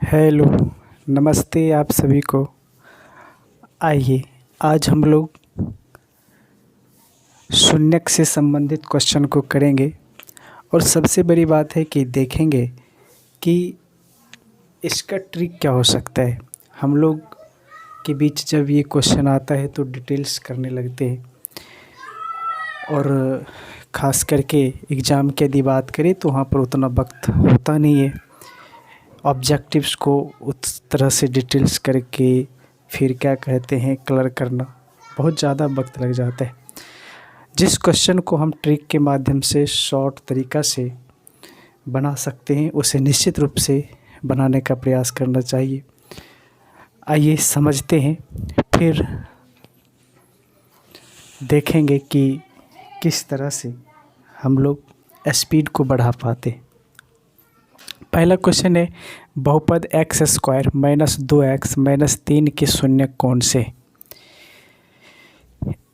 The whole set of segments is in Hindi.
हेलो, नमस्ते आप सभी को। आइए आज हम लोग शून्यक से संबंधित क्वेश्चन को करेंगे और सबसे बड़ी बात है कि देखेंगे कि इसका ट्रिक क्या हो सकता है। हम लोग के बीच जब ये क्वेश्चन आता है तो डिटेल्स करने लगते हैं और ख़ास करके एग्ज़ाम की यदि बात करें तो वहाँ पर उतना वक्त होता नहीं है ऑब्जेक्टिव्स को उस तरह से डिटेल्स करके फिर क्या कहते हैं कलर करना बहुत ज़्यादा वक्त लग जाता है। जिस क्वेश्चन को हम ट्रिक के माध्यम से शॉर्ट तरीक़ा से बना सकते हैं उसे निश्चित रूप से बनाने का प्रयास करना चाहिए। आइए समझते हैं, फिर देखेंगे कि किस तरह से हम लोग स्पीड को बढ़ा पाते हैं। पहला क्वेश्चन है बहुपद x square minus 2x minus 3 के शून्य कौन से।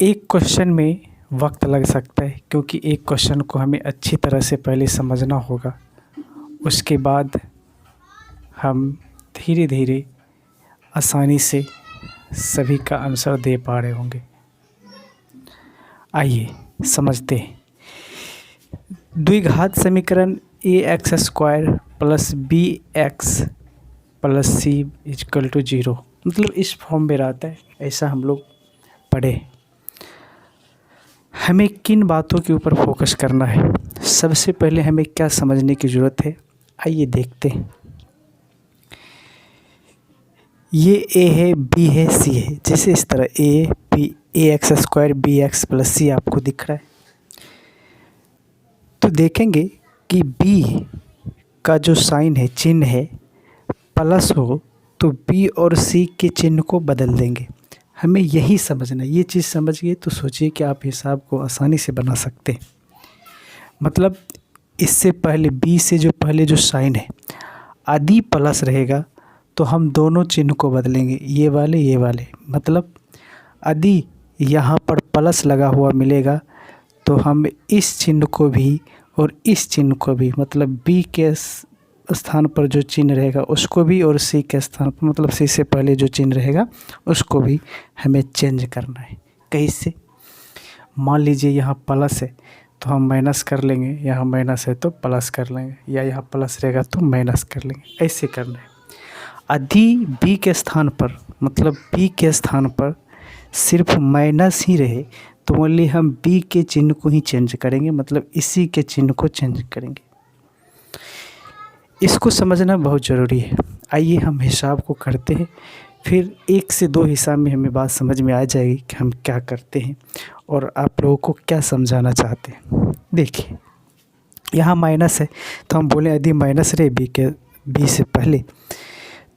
एक क्वेश्चन में वक्त लग सकता है क्योंकि एक क्वेश्चन को हमें अच्छी तरह से पहले समझना होगा, उसके बाद हम धीरे धीरे आसानी से सभी का आंसर दे पा रहे होंगे। आइए समझते हैं। द्विघात समीकरण ax square plus bx plus c equal to 0 मतलब इस फॉर्म में रहता है, ऐसा हम लोग पढ़े। हमें किन बातों के ऊपर फोकस करना है, सबसे पहले हमें क्या समझने की ज़रूरत है, आइए देखते हैं। ये a है, b है, c है। जैसे इस तरह ax square bx plus c आपको दिख रहा है तो देखेंगे कि b का जो साइन है, चिन्ह है, प्लस हो तो b और c के चिन्ह को बदल देंगे। हमें यही समझना है। ये चीज़ समझ गए तो सोचिए कि आप हिसाब को आसानी से बना सकते हैं। मतलब इससे पहले b से जो पहले जो साइन है आदि प्लस रहेगा तो हम दोनों चिन्ह को बदलेंगे, ये वाले। मतलब यदि यहाँ पर प्लस लगा हुआ मिलेगा तो हम इस चिन्ह को भी और इस चिन्ह को भी, मतलब b के स्थान पर जो चिन्ह रहेगा उसको भी और c के स्थान पर, मतलब c से पहले जो चिन्ह रहेगा उसको भी हमें चेंज करना है। कहीं से मान लीजिए यहाँ प्लस है तो हम माइनस कर लेंगे, यहाँ माइनस है तो प्लस कर लेंगे, या यहाँ प्लस रहेगा तो माइनस कर लेंगे, ऐसे करना है। यदि b के स्थान पर, मतलब b के स्थान पर सिर्फ माइनस ही रहे तो ओनली हम b के चिन्ह को ही चेंज करेंगे, मतलब इसी के चिन्ह को चेंज करेंगे। इसको समझना बहुत ज़रूरी है। आइए हम हिसाब को करते हैं, फिर 1 से 2 हिसाब में हमें बात समझ में आ जाएगी कि हम क्या करते हैं और आप लोगों को क्या समझाना चाहते हैं। देखिए यहाँ माइनस है तो हम बोले यदि माइनस रहे b से पहले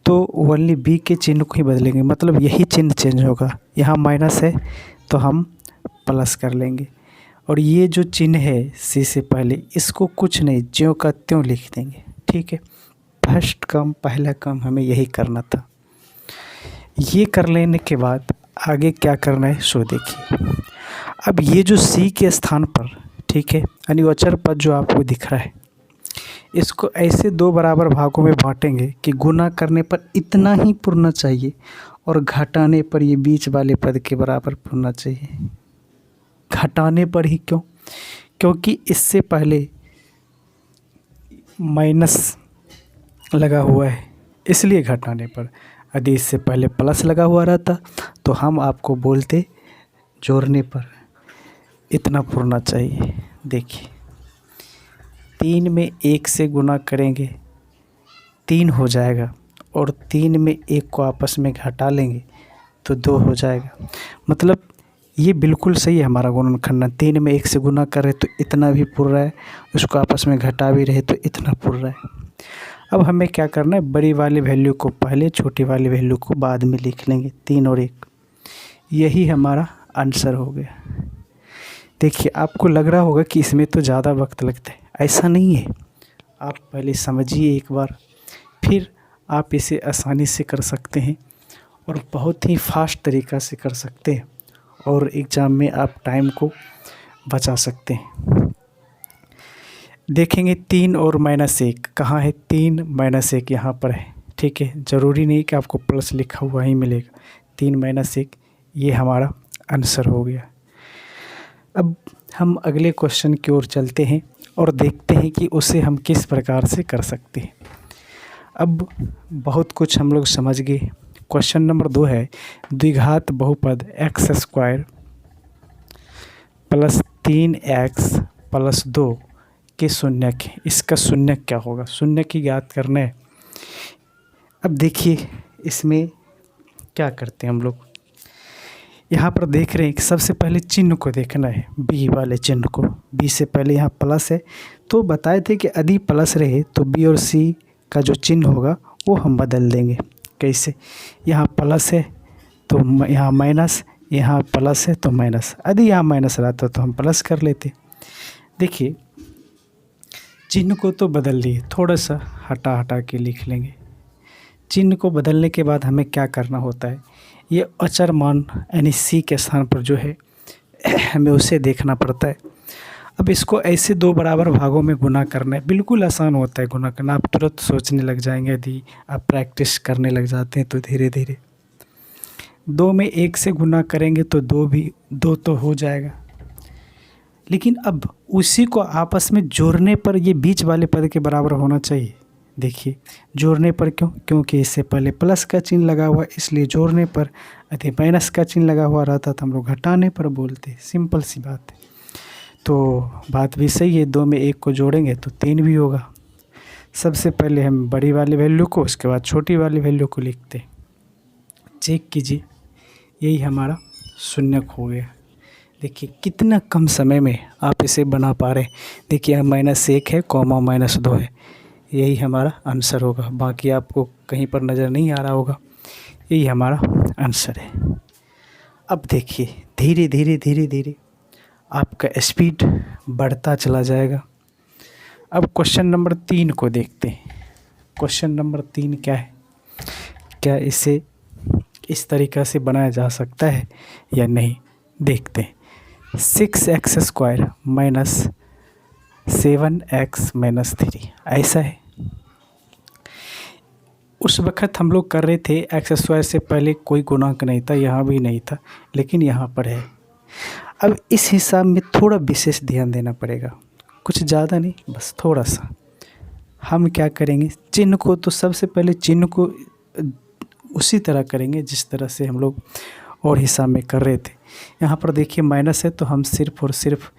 तो ओनली b के चिन्ह को ही बदलेंगे, मतलब यही चिन्ह चेंज होगा। यहाँ माइनस है तो हम प्लस कर लेंगे और ये जो चिन्ह है c से पहले इसको कुछ नहीं, ज्यों का त्यों लिख देंगे। ठीक है, पहला काम हमें यही करना था। ये कर लेने के बाद आगे क्या करना है सो देखिए। अब ये जो c के स्थान पर, ठीक है, यानी अचर पद जो आपको दिख रहा है, इसको ऐसे 2 बराबर भागों में बांटेंगे कि गुना करने पर इतना ही पुरना चाहिए और घटाने पर ये बीच वाले पद के बराबर पुरना चाहिए। घटाने पर ही क्यों? क्योंकि इससे पहले माइनस लगा हुआ है, इसलिए घटाने पर। यदि इससे पहले प्लस लगा हुआ रहता तो हम आपको बोलते जोड़ने पर इतना पुरना चाहिए। देखिए 3 में 1 से गुना करेंगे 3 हो जाएगा और 3 में 1 को आपस में घटा लेंगे तो 2 हो जाएगा। मतलब ये बिल्कुल सही है हमारा गुणनखंड। 3 में 1 से गुना कर रहे तो इतना भी पुर रहा है, उसको आपस में घटा भी रहे तो इतना पुर रहा है। अब हमें क्या करना है, बड़ी वाली वैल्यू को पहले, छोटी वाली वैल्यू को बाद में लिख लेंगे। 3 और 1, यही हमारा आंसर हो गया। देखिए आपको लग रहा होगा कि इसमें तो ज़्यादा वक्त लगता है, ऐसा नहीं है। आप पहले समझिए एक बार, फिर आप इसे आसानी से कर सकते हैं और बहुत ही फास्ट तरीक़ा से कर सकते हैं और एग्ज़ाम में आप टाइम को बचा सकते हैं। देखेंगे 3 और -1 कहाँ है, 3 -1 यहाँ पर है। ठीक है, ज़रूरी नहीं कि आपको प्लस लिखा हुआ ही मिलेगा। 3 माइनस 1 ये हमारा आंसर हो गया। अब हम अगले क्वेश्चन की ओर चलते हैं और देखते हैं कि उसे हम किस प्रकार से कर सकते हैं। अब बहुत कुछ हम लोग समझ गए। क्वेश्चन नंबर 2 है, द्विघात बहुपद x square plus 3x plus 2 के शून्यक है। इसका शून्यक क्या होगा, शून्यक की ज्ञात करना है। अब देखिए इसमें क्या करते हैं हम लोग, यहाँ पर देख रहे हैं कि सबसे पहले चिन्ह को देखना है, बी वाले चिन्ह को। बी से पहले यहाँ प्लस है, तो बताए थे कि यदि प्लस रहे तो बी और सी का जो चिन्ह होगा वो हम बदल देंगे। कैसे, यहाँ प्लस है तो यहाँ माइनस, यहाँ प्लस है तो माइनस। यदि यहाँ माइनस रहता तो हम प्लस कर लेते। देखिए चिन्ह को तो बदल लिए, थोड़ा सा हटा के लिख लेंगे। चिन्ह को बदलने के बाद हमें क्या करना होता है, ये अचर मान यानी सी के स्थान पर जो है हमें उसे देखना पड़ता है। अब इसको ऐसे 2 बराबर भागों में गुना करना है। बिल्कुल आसान होता है गुना करना, आप तुरंत सोचने लग जाएंगे यदि आप प्रैक्टिस करने लग जाते हैं तो। धीरे धीरे 2 में 1 से गुना करेंगे तो 2 तो हो जाएगा, लेकिन अब उसी को आपस में जोड़ने पर ये बीच वाले पद के बराबर होना चाहिए। देखिए जोड़ने पर क्यों, क्योंकि इससे पहले प्लस का चिन्ह लगा हुआ, इसलिए जोड़ने पर। यदि माइनस का चिन्ह लगा हुआ रहता तो हम लोग घटाने पर बोलते। सिंपल सी बात है। तो बात भी सही है, 2 में 1 को जोड़ेंगे तो 3 भी होगा। सबसे पहले हम बड़ी वाली वैल्यू को, उसके बाद छोटी वाली वैल्यू को लिखते। चेक कीजिए, यही हमारा शून्यक हो गया। देखिए कितना कम समय में आप इसे बना पा रहे हैं। देखिए यहाँ -1 है, कॉमा -2 है, यही हमारा आंसर होगा। बाकी आपको कहीं पर नज़र नहीं आ रहा होगा, यही हमारा आंसर है। अब देखिए धीरे धीरे आपका स्पीड बढ़ता चला जाएगा। अब क्वेश्चन नंबर 3 को देखते हैं। क्वेश्चन नंबर 3 क्या है, क्या इसे इस तरीक़ा से बनाया जा सकता है या नहीं, देखते हैं। 6x square minus 7x minus 3 ऐसा है। उस वक़्त हम लोग कर रहे थे एक्स स्क्वायर से पहले कोई गुणांक नहीं था, यहाँ भी नहीं था, लेकिन यहाँ पर है। अब इस हिसाब में थोड़ा विशेष ध्यान देना पड़ेगा, कुछ ज़्यादा नहीं, बस थोड़ा सा। हम क्या करेंगे, चिन्ह को तो सबसे पहले चिन्ह को उसी तरह करेंगे जिस तरह से हम लोग और हिसाब में कर रहे थे। यहाँ पर देखिए माइनस है तो हम सिर्फ़ और सिर्फ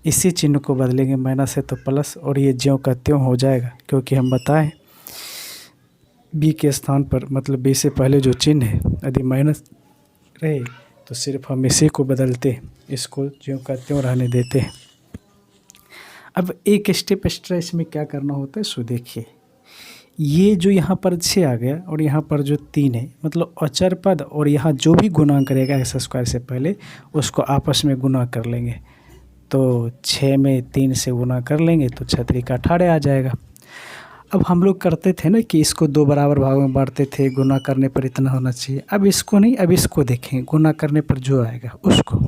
इसी चिन्ह को बदलेंगे। माइनस है तो प्लस, और ये ज्यों का त्यों हो जाएगा, क्योंकि हम बताएं बी के स्थान पर, मतलब बी से पहले जो चिन्ह है यदि माइनस रहे तो सिर्फ हम इसी को बदलते हैं, इसको ज्यों का त्यों रहने देते हैं। अब एक स्टेप एक्स्ट्रा इसमें क्या करना होता है, सो देखिए ये जो यहाँ पर 6 आ गया और यहाँ पर जो 3 है, मतलब अचर पद, और यहाँ जो भी गुना करेगा एक्स स्क्वायर से पहले उसको आपस में गुना कर लेंगे। तो 6 में 3 से गुना कर लेंगे तो 6 3 18 आ जाएगा। अब हम लोग करते थे ना कि इसको 2 बराबर भागों में बांटते थे, गुना करने पर इतना होना चाहिए। अब इसको नहीं, अब इसको देखें, गुना करने पर जो आएगा उसको।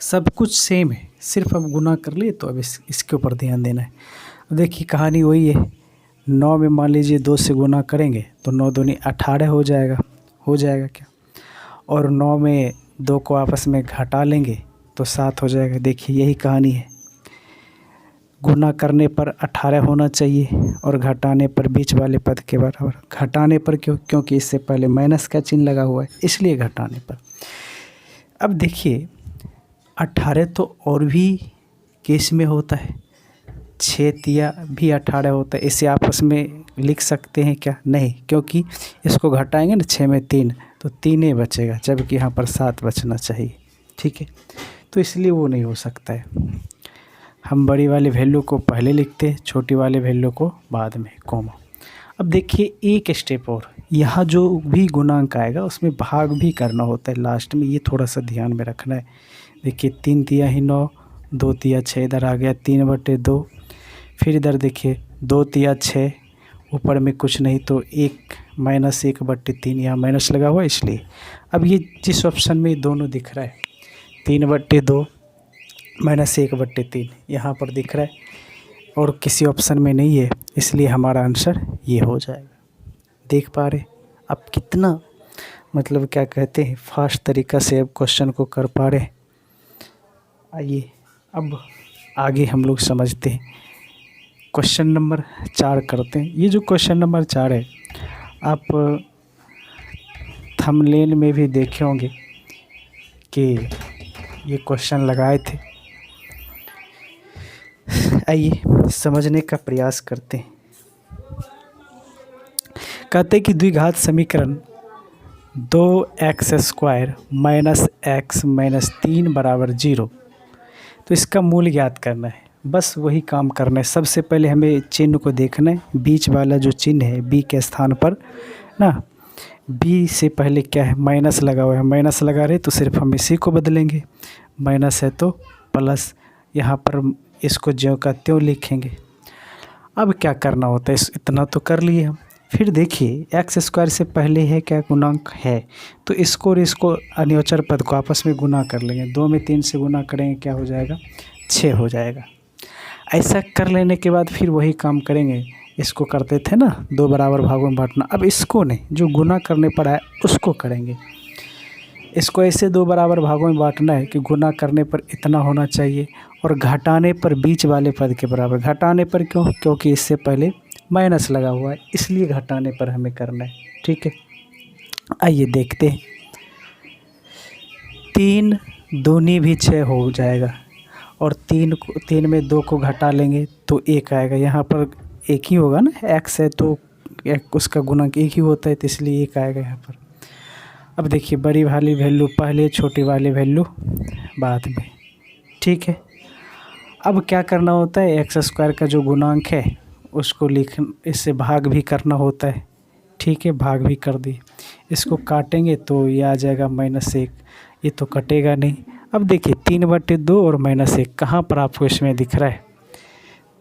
सब कुछ सेम है, सिर्फ अब गुना कर लिए तो अब इसके ऊपर ध्यान देना है। देखिए कहानी वही है। 9 में मान लीजिए 2 से गुना करेंगे तो 9 दूनी 18 हो जाएगा क्या, और 9 में 2 को आपस में घटा लेंगे तो 7 हो जाएगा। देखिए यही कहानी है, गुना करने पर 18 होना चाहिए और घटाने पर बीच वाले पद के बराबर। घटाने पर क्यों, क्योंकि इससे पहले माइनस का चिन्ह लगा हुआ है, इसलिए घटाने पर। अब देखिए 18 तो और भी केस में होता है, 6 तिया भी 18 होता है। इसे आपस में लिख सकते हैं क्या, नहीं, क्योंकि इसको घटाएंगे ना 6 में 3 तो 3 ही बचेगा, जबकि यहाँ पर 7 बचना चाहिए। ठीक है, तो इसलिए वो नहीं हो सकता है। हम बड़ी वाली वैल्यू को पहले लिखते हैं, छोटी वाली वैल्यू को बाद में, कॉमा। अब देखिए एक स्टेप और, यहाँ जो भी गुणांक आएगा उसमें भाग भी करना होता है लास्ट में, ये थोड़ा सा ध्यान में रखना है। देखिए 3 तिया ही 9, 2 तिया 6 इधर आ गया, 3/2। फिर इधर देखिए 2 तिया 6, ऊपर में कुछ नहीं तो 1 माइनस 1/3, यहाँ माइनस लगा हुआ इसलिए। अब ये जिस ऑप्शन में ये दोनों दिख रहा है 3/2 माइनस 1/3 यहाँ पर दिख रहा है, और किसी ऑप्शन में नहीं है, इसलिए हमारा आंसर ये हो जाएगा। देख पा रहे अब कितना मतलब क्या कहते हैं फास्ट तरीक़ा से अब क्वेश्चन को कर पा रहे। आइए अब आगे हम लोग समझते हैं। क्वेश्चन नंबर 4 करते हैं। ये जो क्वेश्चन नंबर 4 है, आप थंबनेल में भी देखे होंगे कि ये क्वेश्चन लगाए थे। आइए समझने का प्रयास करते हैं। कहते हैं कि द्विघात समीकरण 2x² माइनस x माइनस 3 बराबर 0। तो इसका मूल ज्ञात करना है, बस वही काम करना है। सबसे पहले हमें चिन्ह को देखना है, बीच वाला जो चिन्ह है b के स्थान पर ना, b से पहले क्या है माइनस लगा हुआ है, माइनस लगा रहे तो सिर्फ हम इसी को बदलेंगे, माइनस है तो प्लस, यहाँ पर इसको ज्यों का त्यों लिखेंगे। अब क्या करना होता है, इतना तो कर लिए हम। फिर देखिए x² से पहले है क्या गुणांक है, तो इसको और इसको अन्योचर पद को आपस में गुना कर लेंगे। 2 में 3 से गुना करेंगे क्या हो जाएगा 6 हो जाएगा। ऐसा कर लेने के बाद फिर वही काम करेंगे, इसको करते थे ना 2 बराबर भागों में बांटना। अब इसको नहीं, जो गुना करने पर आए उसको करेंगे। इसको ऐसे 2 बराबर भागों में बांटना है कि गुना करने पर इतना होना चाहिए और घटाने पर बीच वाले पद के बराबर। घटाने पर क्यों, क्योंकि इससे पहले माइनस लगा हुआ है, इसलिए घटाने पर हमें करना है। ठीक है, आइए देखते हैं। 3 दूनी भी 6 हो जाएगा और 3 में 2 को घटा लेंगे तो 1 आएगा। यहाँ पर एक ही होगा ना, x है तो उसका गुणक एक ही होता है, तो इसलिए 1 आएगा यहाँ पर। अब देखिए बड़ी वाली वैल्यू पहले, छोटी वाली वैल्यू बाद में। ठीक है, अब क्या करना होता है, x² का जो गुणांक है उसको इससे भाग भी करना होता है। ठीक है, भाग भी कर दिए। इसको काटेंगे तो ये आ जाएगा -1, ये तो कटेगा नहीं। अब देखिए 3/2 और -1 कहाँ पर आपको इसमें दिख रहा है,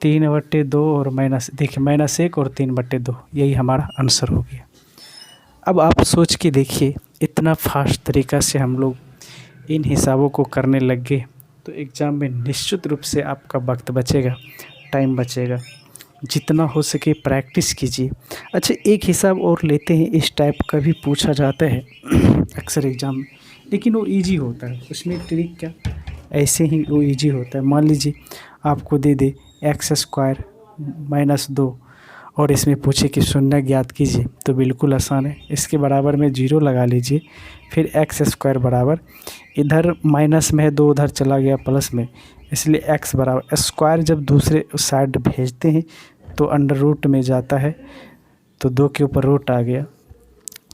3/2 और देखिए -1 और 3/2, यही हमारा आंसर हो गया। अब आप सोच के देखिए, इतना फास्ट तरीक़ा से हम लोग इन हिसाबों को करने लग गए तो एग्ज़ाम में निश्चित रूप से आपका वक्त बचेगा, टाइम बचेगा। जितना हो सके प्रैक्टिस कीजिए। अच्छा, एक हिसाब और लेते हैं, इस टाइप का भी पूछा जाता है अक्सर एग्ज़ाम में, लेकिन वो इजी होता है। उसमें ट्रिक क्या, ऐसे ही वो इजी होता है। मान लीजिए आपको दे दे x² -2 और इसमें पूछे कि शून्य ज्ञात कीजिए, तो बिल्कुल आसान है। इसके बराबर में 0 लगा लीजिए, फिर x² बराबर, इधर माइनस में है 2, उधर चला गया प्लस में, इसलिए x बराबर स्क्वायर जब दूसरे साइड भेजते हैं तो अंडर रूट में जाता है, तो 2 के ऊपर रूट आ गया,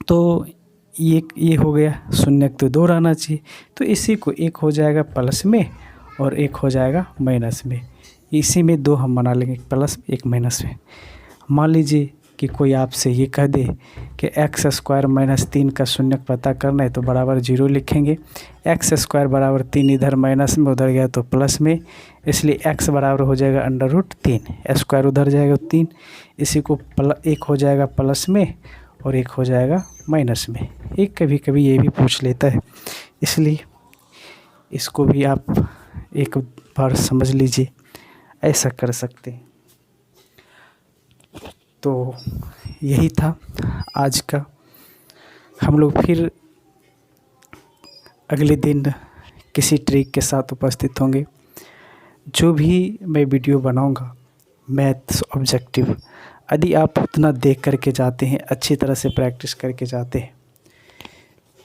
तो ये हो गया। शून्य तो 2 रहना चाहिए, तो इसी को 1 हो जाएगा प्लस में और 1 हो जाएगा माइनस में। इसी में 2 हम बना लेंगे, प्लस 1 माइनस में। मान लीजिए कि कोई आपसे ये कह दे कि x² - 3 का शून्य पता करना है, तो बराबर 0 लिखेंगे। x² बराबर 3, इधर माइनस में उधर गया तो प्लस में, इसलिए x बराबर हो जाएगा अंडर रूट 3, स्क्वायर उधर जाएगा 3, इसी को 1 हो जाएगा प्लस में और 1 हो जाएगा माइनस में। एक कभी कभी ये भी पूछ लेता है, इसलिए इसको भी आप एक बार समझ लीजिए, ऐसा कर सकते हैं। तो यही था आज का। हम लोग फिर अगले दिन किसी ट्रिक के साथ उपस्थित होंगे। जो भी मैं वीडियो बनाऊंगा मैथ्स ऑब्जेक्टिव, यदि आप उतना देख करके जाते हैं, अच्छी तरह से प्रैक्टिस करके जाते हैं,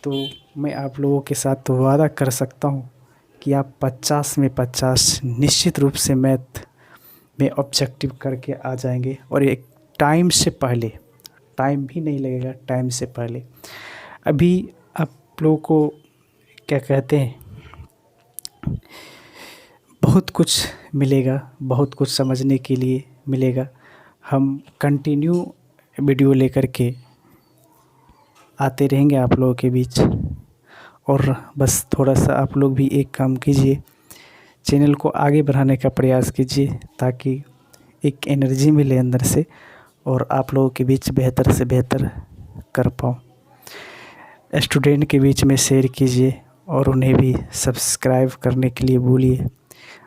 तो मैं आप लोगों के साथ तो वादा कर सकता हूं कि आप 50 में 50 निश्चित रूप से मैथ में ऑब्जेक्टिव करके आ जाएंगे। और एक टाइम से पहले, टाइम भी नहीं लगेगा, टाइम से पहले। अभी आप लोगों को क्या कहते हैं, बहुत कुछ मिलेगा, बहुत कुछ समझने के लिए मिलेगा। हम कंटिन्यू वीडियो लेकर के आते रहेंगे आप लोगों के बीच। और बस थोड़ा सा आप लोग भी एक काम कीजिए, चैनल को आगे बढ़ाने का प्रयास कीजिए, ताकि एक एनर्जी मिले अंदर से और आप लोगों के बीच बेहतर से बेहतर कर पाऊँ। स्टूडेंट के बीच में शेयर कीजिए और उन्हें भी सब्सक्राइब करने के लिए बोलिए।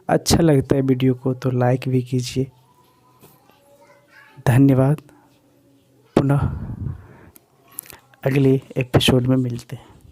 अच्छा लगता है वीडियो को तो लाइक भी कीजिए। धन्यवाद। पुनः अगले एपिसोड में मिलते हैं।